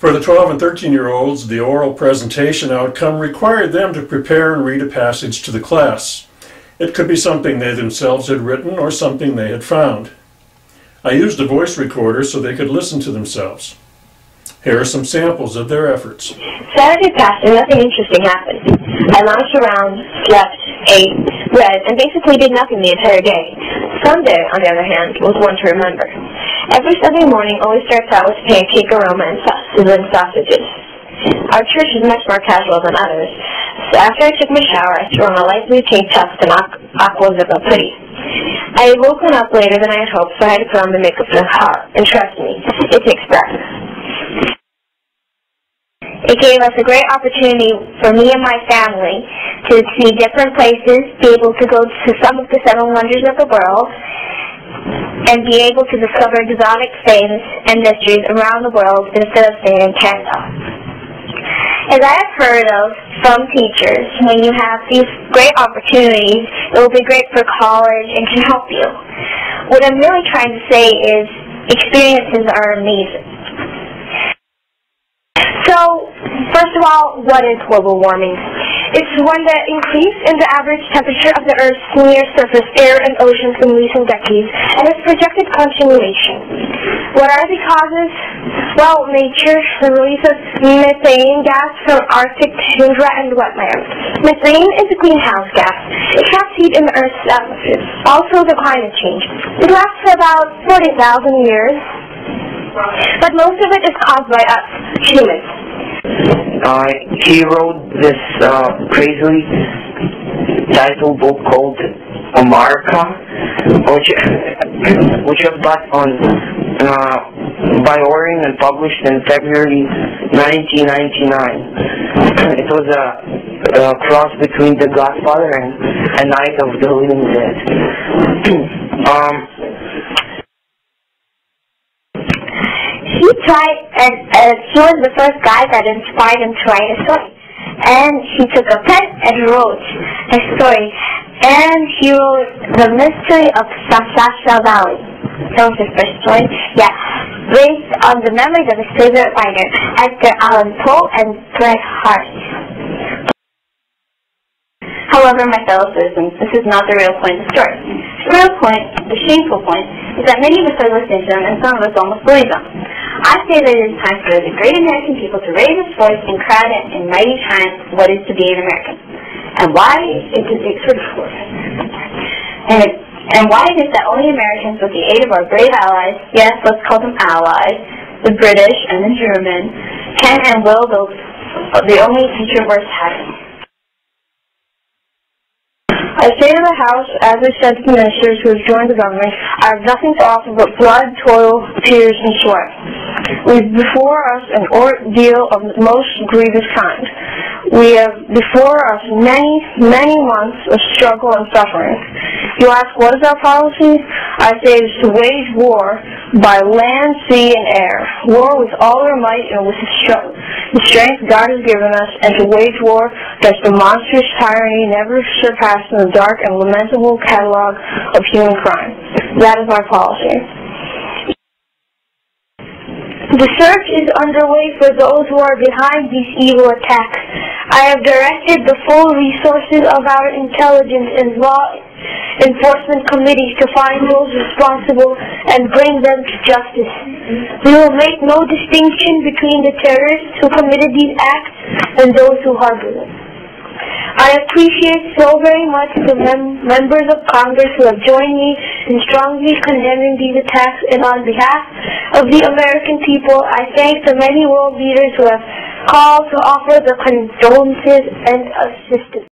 For the 12 and 13-year-olds, the oral presentation outcome required them to prepare and read a passage to the class. It could be something they themselves had written or something they had found. I used a voice recorder so they could listen to themselves. Here are some samples of their efforts. Saturday passed and nothing interesting happened. I lounged around, slept, ate, read, and basically did nothing the entire day. Sunday, on the other hand, was one to remember. Every Sunday morning always starts out with pancake aroma and sizzling sausages. Our church is much more casual than others, so after I took my shower, I threw on a light blue tank top and aqua zippo hoodie. I had woken up later than I had hoped, so I had to put on the makeup for the car, and trust me, it takes practice. It gave us a great opportunity for me and my family to see different places, be able to go to some of the 7 wonders of the world, and be able to discover exotic things and mysteries around the world instead of staying in Canada. As I have heard of from teachers, when you have these great opportunities, it will be great for college and can help you. What I'm really trying to say is experiences are amazing. So, first of all, what is global warming? It's when the increase in the average temperature of the Earth's near surface air and oceans in recent decades and its projected continuation. What are the causes? Well, nature, the release of methane gas from Arctic tundra and wetlands. Methane is a greenhouse gas. It traps heat in the Earth's atmosphere. Also, the climate change. It lasts for about 40,000 years, but most of it is caused by us, humans. He wrote this crazily titled book called America, which was bought by Orion and published in February 1999. It was a cross between The Godfather and A Night of the Living Dead. He was the first guy that inspired him to write a story. And he took a pen and wrote a story. And he wrote The Mystery of Sasha Valley. That was his first story. Yeah. Based on the memories of his favorite writer, Edgar Allan Poe and Bret Harte. However, my fellow citizens, this is not the real point of the story. The real point, the shameful point, is that many of us are listening to them and some of us almost believe them. I say that it is time for the great American people to raise its voice and cry out in mighty chant what is to be an American. And why it is sort of and why it is that only Americans with the aid of our brave allies, yes, let's call them allies, the British and the German, can and will build the only future worth having. I say to the House, as I said to the ministers who have joined the government, I have nothing to offer but blood, toil, tears, and sweat. We have before us an ordeal of the most grievous kind. We have before us many, many months of struggle and suffering. You ask, what is our policy? I say it is to wage war by land, sea, and air. War with all our might and with the strength God has given us, and to wage war against the monstrous tyranny never surpassed in the dark and lamentable catalog of human crime. That is our policy. The search is underway for those who are behind these evil attacks. I have directed the full resources of our intelligence and law enforcement committees to find those responsible and bring them to justice. We will make no distinction between the terrorists who committed these acts and those who harbor them. I appreciate so very much the members of Congress who have joined me in strongly condemning these attacks, and on behalf of the American people, I thank the many world leaders who have called to offer their condolences and assistance.